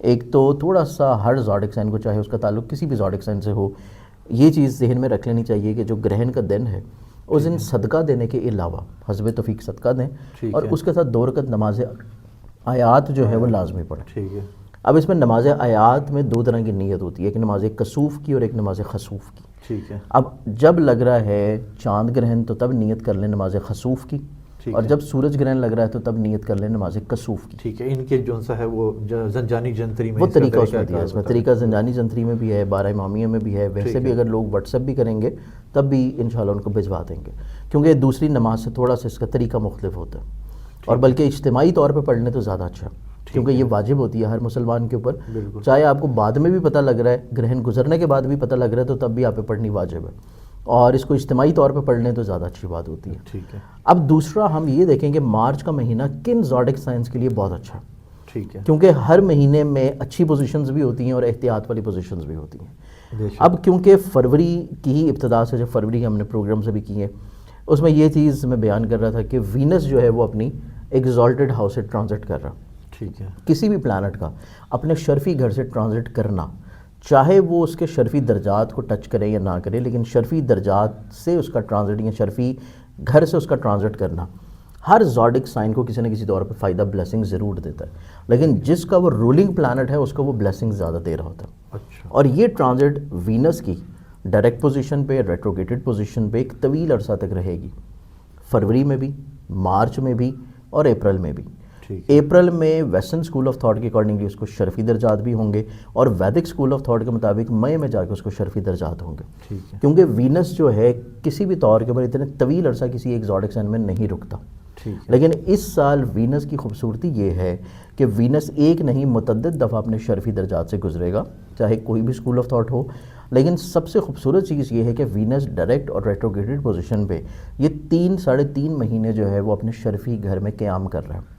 ایک تو تھوڑا سا ہر زوڈک سائن کو، چاہے اس کا تعلق کسی بھی زوڈک سائن سے ہو، یہ چیز ذہن میں رکھ لینی چاہیے کہ جو گرہن کا دن ہے اس دن صدقہ دینے کے علاوہ حسب توفیق صدقہ دیں، اور اس کے ساتھ 2 رکعت نماز آیات جو ہے وہ لازمی پڑھیں۔ ٹھیک ہے۔ اب اس میں نماز آیات میں 2 طرح کی نیت ہوتی ہے، ایک نماز کسوف کی اور ایک نماز خسوف کی۔ ٹھیک ہے۔ اب جب لگ رہا ہے چاند گرہن تو تب نیت کر لیں نماز خسوف کی، اور جب سورج گرہن لگ رہا ہے تو تب نیت کر لیں نماز کسوف کی۔ ٹھیک ہے۔ ان کے جو سا ہے وہ زنجانی جنتری میں وہ طریقہ اس میں دیا ہے، اس میں طریقہ زنجانی جنتری میں بھی ہے، 12 امامیہ میں بھی ہے، ویسے بھی اگر لوگ واٹس ایپ بھی کریں گے تب بھی انشاءاللہ ان کو بھجوا دیں گے، کیونکہ دوسری نماز سے تھوڑا سا اس کا طریقہ مختلف ہوتا ہے، اور بلکہ اجتماعی طور پہ پڑھ لیں تو زیادہ اچھا، کیونکہ یہ واجب ہوتی ہے ہر مسلمان کے اوپر، چاہے آپ کو بعد میں بھی پتہ لگ رہا ہے، گرہن گزرنے کے بعد بھی پتہ لگ رہا ہے تو تب بھی آپ پہ پڑھنی واجب ہے، اور اس کو اجتماعی طور پہ پڑھ لیں تو زیادہ اچھی بات ہوتی ہے۔ ٹھیک ہے۔ اب دوسرا ہم یہ دیکھیں کہ مارچ کا مہینہ کن زوڈک سائنس کے لیے بہت اچھا ہے، ٹھیک ہے، کیونکہ ہر مہینے میں اچھی پوزیشنز بھی ہوتی ہیں اور احتیاط والی پوزیشنز بھی ہوتی ہیں۔ بے شک۔ اب کیونکہ فروری کی ہی ابتدا سے، جب فروری ہم نے پروگرام سے بھی کیے، اس میں یہ چیز میں بیان کر رہا تھا کہ وینس جو ہے وہ اپنی ایگزالٹڈ ہاؤس سے ٹرانزٹ کر رہا، ٹھیک ہے، کسی بھی پلانٹ کا اپنے شرفی گھر سے ٹرانزٹ کرنا، چاہے وہ اس کے شرفی درجات کو ٹچ کرے یا نہ کرے، لیکن شرفی درجات سے اس کا ٹرانزٹ یا شرفی گھر سے اس کا ٹرانزٹ کرنا ہر زوڈک سائن کو کسی نہ کسی طور پہ فائدہ بلیسنگ ضرور دیتا ہے، لیکن جس کا وہ رولنگ پلانٹ ہے اس کو وہ بلیسنگ زیادہ دے رہا ہوتا ہے۔ اچھا، اور یہ ٹرانزٹ وینس کی ڈائریکٹ پوزیشن پہ، ریٹروگیٹڈ پوزیشن پہ ایک طویل عرصہ تک رہے گی، فروری میں بھی، مارچ میں بھی، اور اپریل میں بھی۔ اپریل میں ویسٹرن اسکول آف تھاٹ کے اکارڈنگلی اس کو شرفی درجات بھی ہوں گے، اور ویدک اسکول آف تھاٹ کے مطابق مئی میں جا کے اس کو شرفی درجات ہوں گے، کیونکہ وینس جو ہے کسی بھی طور کے اوپر اتنے طویل عرصہ کسی ایک زوڈک سائن میں نہیں رکتا۔ لیکن اس سال وینس کی خوبصورتی یہ ہے کہ وینس ایک نہیں متعدد دفعہ اپنے شرفی درجات سے گزرے گا، چاہے کوئی بھی اسکول آف تھاٹ ہو، لیکن سب سے خوبصورت چیز یہ ہے کہ وینس ڈائریکٹ اور ریٹروگیٹڈ پوزیشن پہ یہ 3-3.5 مہینے جو ہے وہ اپنے شرفی گھر میں قیام کر رہا ہے۔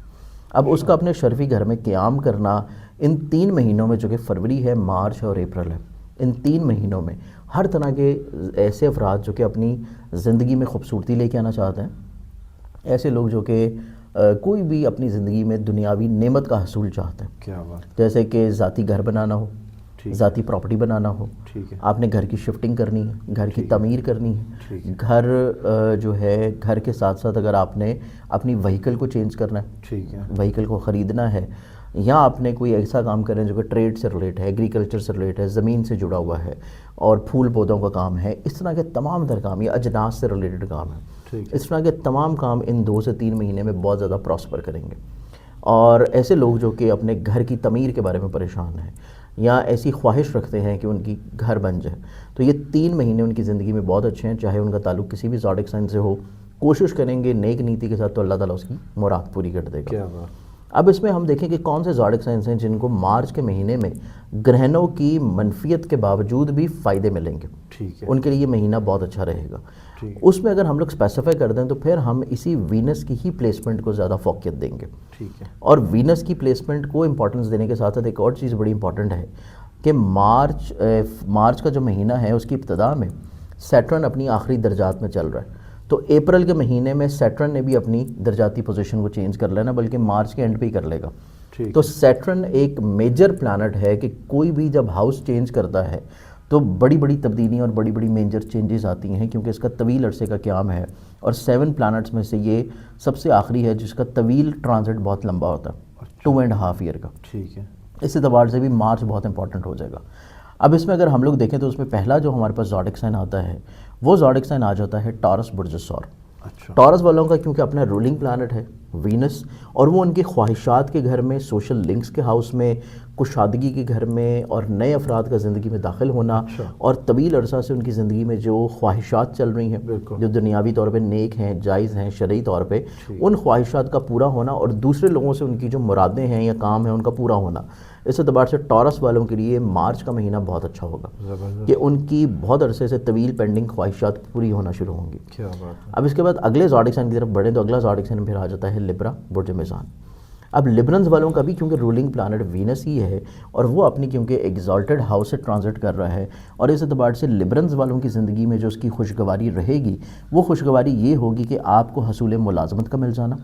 اب اس کا اپنے شرفی گھر میں قیام کرنا ان 3 مہینوں میں، جو کہ فروری ہے، مارچ اور اپریل ہے، ان 3 مہینوں میں ہر طرح کے ایسے افراد جو کہ اپنی زندگی میں خوبصورتی لے کے آنا چاہتے ہیں، ایسے لوگ جو کہ کوئی بھی اپنی زندگی میں دنیاوی نعمت کا حصول چاہتے ہیں، کیا بات، جیسے کہ ذاتی گھر بنانا ہو، ذاتی پراپرٹی بنانا ہو، آپ نے گھر کی شفٹنگ کرنی ہے، گھر کی تعمیر کرنی ہے، گھر جو ہے گھر کے ساتھ ساتھ اگر آپ نے اپنی وہیکل کو چینج کرنا ہے، وہیکل کو خریدنا ہے، یا آپ نے کوئی ایسا کام کرنا ہے جو کہ ٹریڈ سے ریلیٹ ہے، ایگریکلچر سے ریلیٹ ہے، زمین سے جڑا ہوا ہے، اور پھول پودوں کا کام ہے، اس طرح کے تمام تر کام، یا اجناس سے ریلیٹڈ کام ہے، اس طرح کے تمام کام ان 2 سے 3 مہینے میں بہت زیادہ پراسپر کریں گے۔ اور ایسے لوگ جو کہ اپنے گھر کی تعمیر کے بارے میں پریشان ہیں، یا ایسی خواہش رکھتے ہیں کہ ان کی گھر بن جائے، تو یہ 3 مہینے ان کی زندگی میں بہت اچھے ہیں، چاہے ان کا تعلق کسی بھی زوڈک سائن سے ہو، کوشش کریں گے نیک نیتی کے ساتھ تو اللہ تعالیٰ اس کی مراد پوری کر دے گا۔ اب اس میں ہم دیکھیں کہ کون سے زوڈک سائنس ہیں جن کو مارچ کے مہینے میں گرہنوں کی منفیت کے باوجود بھی فائدے ملیں گے، ان کے لیے یہ مہینہ بہت اچھا رہے گا۔ اس میں اگر ہم لوگ اسپیسیفائی کر دیں تو پھر ہم اسی وینس کی ہی پلیسمنٹ کو زیادہ فوقیت دیں گے، اور وینس کی پلیسمنٹ کو امپورٹنس دینے کے ساتھ ساتھ ایک اور چیز بڑی امپورٹنٹ ہے کہ مارچ کا جو مہینہ ہے اس کی ابتدا میں سیٹرن اپنی آخری درجات میں چل رہا ہے، تو اپریل کے مہینے میں سیٹرن نے بھی اپنی درجاتی پوزیشن کو چینج کر لینا، بلکہ مارچ کے اینڈ پہ ہی کر لے گا۔ تو سیٹرن ایک میجر پلانٹ ہے کہ کوئی بھی جب ہاؤس چینج کرتا ہے تو بڑی بڑی تبدیلیاں اور بڑی بڑی میجر چینجز آتی ہیں، کیونکہ اس کا طویل عرصے کا قیام ہے، اور 7 پلانٹس میں سے یہ سب سے آخری ہے جس کا طویل ٹرانزٹ بہت لمبا ہوتا ہے، 2.5 ایئر کا۔ اس اعتبار سے بھی مارچ بہت امپورٹنٹ ہو جائے گا۔ اب اس میں اگر ہم لوگ دیکھیں تو اس میں پہلا جو ہمارے پاس زوڈک سائن آتا ہے وہ زوڈک سائن آ جاتا ہے ٹارس برج سور۔ ٹارس والوں کا کیونکہ اپنا رولنگ پلانٹ ہے وینس، اور وہ ان کی خواہشات کے گھر میں، سوشل لنکس کے ہاؤس میں، کشادگی کے گھر میں، اور نئے افراد کا زندگی میں داخل ہونا، اور طویل عرصہ سے ان کی زندگی میں جو خواہشات چل رہی ہیں جو دنیاوی طور پہ نیک ہیں، جائز ہیں شرعی طور پہ، ان خواہشات کا پورا ہونا، اور دوسرے لوگوں سے ان کی جو مرادیں ہیں یا کام ہیں ان کا پورا ہونا، اس اعتبار سے ٹورس والوں کے لیے مارچ کا مہینہ بہت اچھا ہوگا کہ ان کی بہت عرصے سے طویل پینڈنگ خواہشات پوری ہونا شروع ہوں گی۔ اب اس کے بعد اگلے زوڈک سائن کی طرف بڑھیں تو اگلا زوڈک سائن پھر آ جاتا ہے لبرا برج میزان۔ اب لبرنز والوں کا بھی کیونکہ رولنگ پلانٹ وینس ہی ہے، اور وہ اپنی کیونکہ ایگزالٹڈ ہاؤس سے ٹرانزٹ کر رہا ہے، اور اس اعتبار سے لبرنز والوں کی زندگی میں جو اس کی خوشگواری رہے گی وہ خوشگواری یہ ہوگی کہ آپ کو حصول ملازمت کا مل جانا،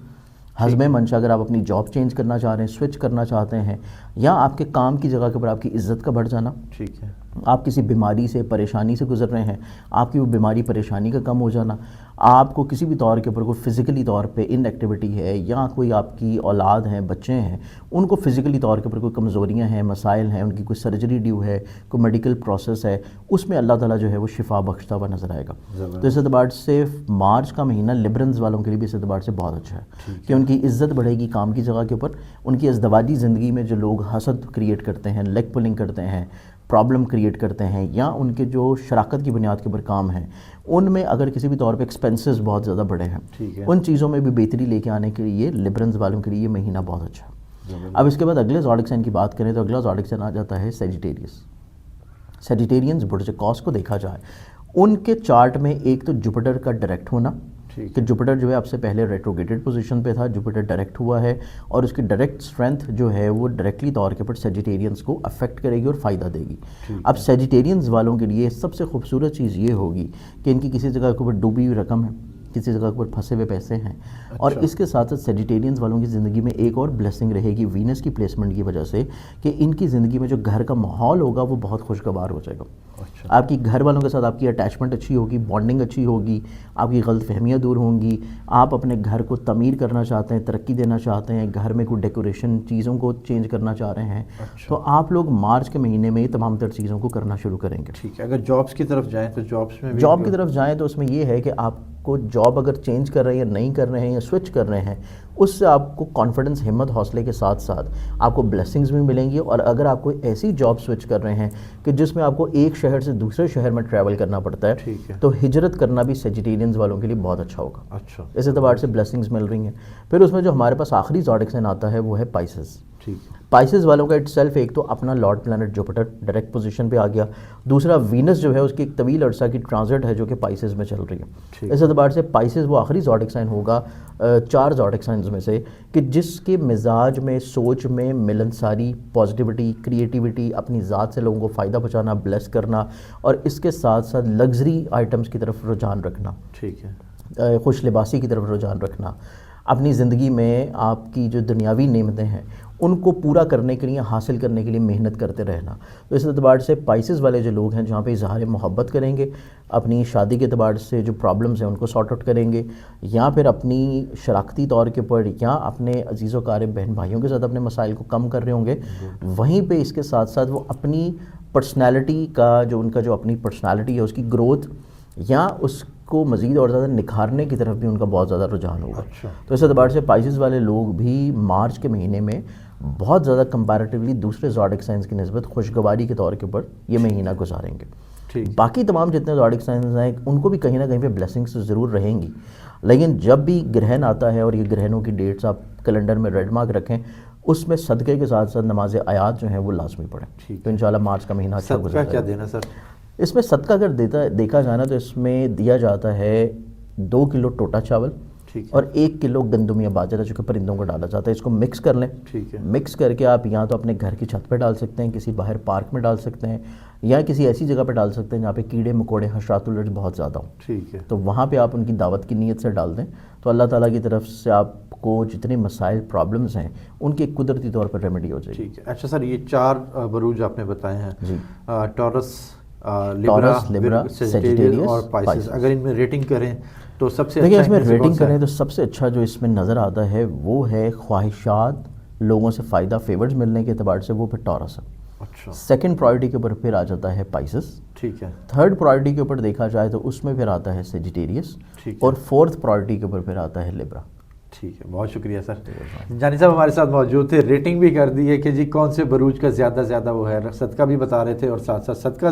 حسب منشا اگر آپ اپنی جاب چینج کرنا چاہ رہے ہیں، سوئچ کرنا چاہتے ہیں، یا آپ کے کام کی جگہ کے اوپر آپ کی عزت کا بڑھ جانا، ٹھیک ہے، آپ کسی بیماری سے پریشانی سے گزر رہے ہیں، آپ کی وہ بیماری پریشانی کا کم ہو جانا، آپ کو کسی بھی طور کے اوپر کوئی فزیکلی طور پہ ان ایکٹیویٹی ہے، یا کوئی آپ کی اولاد ہیں، بچے ہیں، ان کو فزیکلی طور کے اوپر کوئی کمزوریاں ہیں، مسائل ہیں، ان کی کوئی سرجری ڈیو ہے، کوئی میڈیکل پروسیس ہے، اس میں اللہ تعالیٰ جو ہے وہ شفا بخشتا ہوا نظر آئے گا۔ تو اس اعتبار سے مارچ کا مہینہ لبرنز والوں کے لیے بھی اس اعتبار سے بہت اچھا ہے کہ ان کی عزت بڑھے گی کام کی جگہ کے اوپر، ان کی ازدواجی زندگی میں جو لوگ حسد کریٹ کرتے ہیں، لیگ پولنگ کرتے ہیں، پرابلم کریٹ کرتے ہیں، یا ان کے جو شراکت کی بنیاد کے اوپر کام ہیں، ان میں اگر کسی بھی طور پہ ایکسپینسز بہت زیادہ بڑھے ہیں، ان چیزوں میں بھی بہتری لے کے آنے کے لیے لبرنز والوں کے لیے یہ مہینہ بہت اچھا ہے۔ اب اس کے بعد اگلے زوڈک سائن کی بات کریں تو اگلا زوڈک سائن آ جاتا ہے سیجیٹیریس۔ سیجیٹیرینز برج قوس کو دیکھا جائے، ان کے چارٹ میں ایک تو جوپیٹر کا ڈائریکٹ ہونا، کہ جوپیٹر جو ہے اب سے پہلے ریٹروگیٹڈ پوزیشن پہ تھا، جوپیٹر ڈائریکٹ ہوا ہے، اور اس کی ڈائریکٹ اسٹرینتھ جو ہے وہ ڈائریکٹلی طور کے اوپر سیجیٹیرینز کو افیکٹ کرے گی اور فائدہ دے گی۔ اب سیجیٹیرینز والوں کے لیے سب سے خوبصورت چیز یہ ہوگی کہ ان کی کسی جگہ کے اوپر ڈوبی ہوئی رقم ہے، کسی جگہ کے اوپر پھنسے ہوئے پیسے ہیں، اور اس کے ساتھ ساتھ سیجیٹیرینز والوں کی زندگی میں ایک اور بلیسنگ رہے گی وینس کی پلیسمنٹ کی وجہ سے، کہ ان کی زندگی میں جو گھر کا ماحول ہوگا وہ بہت خوشگوار ہو جائے گا۔ آپ کی گھر والوں کے ساتھ آپ کی اٹیچمنٹ اچھی ہوگی، بانڈنگ اچھی ہوگی، آپ کی غلط فہمیاں دور ہوں گی، آپ اپنے گھر کو تعمیر کرنا چاہتے ہیں، ترقی دینا چاہتے ہیں، گھر میں کوئی ڈیکوریشن چیزوں کو چینج کرنا چاہ رہے ہیں، تو آپ لوگ مارچ کے مہینے میں تمام تر چیزوں کو کرنا شروع کریں گے۔ ٹھیک ہے، اگر جابس کی طرف جائیں تو جابس میں بھی جاب کی طرف جائیں تو اس میں یہ ہے کہ آپ کو جاب اگر چینج کر رہے ہیں یا نہیں کر رہے ہیں یا سوئچ کر رہے ہیں، اس سے آپ کو کانفیڈنس، ہمت، حوصلے کے ساتھ ساتھ آپ کو بلیسنگز بھی ملیں گی۔ اور اگر آپ کوئی ایسی جاب سوئچ کر رہے ہیں کہ جس میں آپ کو ایک شہر سے دوسرے شہر میں ٹریول کرنا پڑتا ہے، تو ہجرت کرنا بھی سیجیٹیرینز والوں کے لیے بہت اچھا ہوگا۔ اچھا، اس اعتبار سے بلیسنگز مل رہی ہیں۔ پھر اس میں جو ہمارے پاس آخری زوڈک سائن آتا ہے وہ ہے پائسز۔ پائسز والوں کا اٹ سیلف ایک تو اپنا lord planet Jupiter direct position پہ آ گیا، دوسرا وینس جو ہے اس کی ایک طویل عرصہ کی ٹرانزٹ ہے جو کہ پائسز میں چل رہی ہے۔ اس اعتبار سے پائسز وہ آخری زوڈک سائن ہوگا 4 زوڈک سائنز میں سے کہ جس کے مزاج میں، سوچ میں ملنساری، پازیٹیوٹی، کریٹیوٹی، اپنی ذات سے لوگوں کو فائدہ پہنچانا، بلیس کرنا، اور اس کے ساتھ ساتھ لگژری آئٹمس کی طرف رجحان رکھنا، ٹھیک ہے، خوش لباسی کی طرف رجحان رکھنا، اپنی زندگی میں آپ کی جو دنیاوی نعمتیں ہیں ان کو پورا کرنے کے لیے، حاصل کرنے کے لیے محنت کرتے رہنا۔ تو اس اعتبار سے پائسز والے جو لوگ ہیں جہاں پہ اظہار محبت کریں گے، اپنی شادی کے اعتبار سے جو پرابلمز ہیں ان کو سارٹ آؤٹ کریں گے، یا پھر اپنی شراکتی طور کے اوپر یا اپنے عزیز و قارب بہن بھائیوں کے ساتھ اپنے مسائل کو کم کر رہے ہوں گے، وہیں پہ اس کے ساتھ ساتھ وہ اپنی پرسنالٹی کا جو ان کا جو اپنی پرسنالٹی ہے اس کی گروتھ یا اس کو مزید اور زیادہ نکھارنے کی طرف بھی ان کا بہت زیادہ رجحان ہوگا۔ تو اس اعتبار سے پائسز والے لوگ بھی مارچ کے مہینے میں بہت زیادہ کمپیریٹیولی دوسرے زوڈک سائنز کی نسبت خوشگواری کے طور کے اوپر یہ مہینہ گزاریں گے۔ باقی تمام جتنے زوڈک سائنز ہیں ان کو بھی کہیں نہ کہیں پہ بلیسنگز ضرور رہیں گی، لیکن جب بھی گرہن آتا ہے، اور یہ گرہنوں کی ڈیٹس آپ کیلنڈر میں ریڈ مارک رکھیں، اس میں صدقے کے ساتھ ساتھ نماز آیات جو ہیں وہ لازمی پڑھیں، تو انشاءاللہ مارچ کا مہینہ اچھا گزرے گا۔ کیا دینا سر اس میں صدقہ اگر دیکھا جانا تو اس میں دیا جاتا ہے 2 کلو ٹوٹا چاول اور 1 کلو گندم یا باجرہ جو کہ پرندوں کو ڈالا جاتا ہے، اس کو مکس کر لیں۔ مکس کر کے آپ یا تو اپنے گھر کی چھت پہ ڈال سکتے ہیں، کسی باہر پارک میں ڈال سکتے ہیں، یا کسی ایسی جگہ پہ ڈال سکتے ہیں جہاں پہ کیڑے مکوڑے، حشرات الرجز بہت زیادہ ہوں، ٹھیک ہے، تو وہاں پہ آپ ان کی دعوت کی نیت سے ڈال دیں، تو اللہ تعالیٰ کی طرف سے آپ کو جتنے مسائل، پرابلمز ہیں ان کی قدرتی طور پر ریمیڈی ہو جائے گی۔ ٹھیک ہے۔ اچھا سر، یہ 4 بروج آپ نے بتائے ہیں، جی، ٹورس، لیبرا، سیجیٹیریس اور پائسز، اگر ان میں ریٹنگ کریں تو سب سے دیکھیں، اچھا اس میں ریٹنگ کریں تو سب سے اچھا جو اس میں نظر آتا ہے وہ ہے خواہشات، لوگوں سے فائدہ، فیورز ملنے کے اعتبار سے وہ پھر ٹورس ہے۔ اچھا، سیکنڈ پرائرٹی کے اوپر پھر آ جاتا ہے پائسز، ٹھیک ہے، تھرڈ پرائرٹی کے اوپر دیکھا جائے تو اس میں پھر آتا ہے سیجیٹیریس، اور فورتھ پرائرٹی کے اوپر پھر آتا ہے لیبرا۔ ٹھیک ہے، بہت شکریہ سر۔ جانی صاحب ہمارے ساتھ موجود تھے، ریٹنگ بھی کر دی ہے کہ جی کون سے بروج کا زیادہ وہ ہے، صدقہ بھی بتا رہے تھے، اور ساتھ ساتھ صدقہ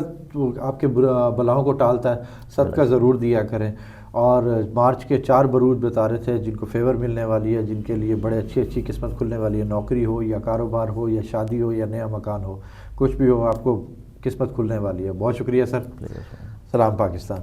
آپ کے بلاؤں کو ٹالتا ہے، صدقہ ضرور دیا کریں، اور مارچ کے 4 بروج بتا رہے تھے جن کو فیور ملنے والی ہے، جن کے لیے بڑے اچھی قسمت کھلنے والی ہے، نوکری ہو یا کاروبار ہو یا شادی ہو یا نیا مکان ہو، کچھ بھی ہو آپ کو قسمت کھلنے والی ہے۔ بہت شکریہ سر، سلام پاکستان۔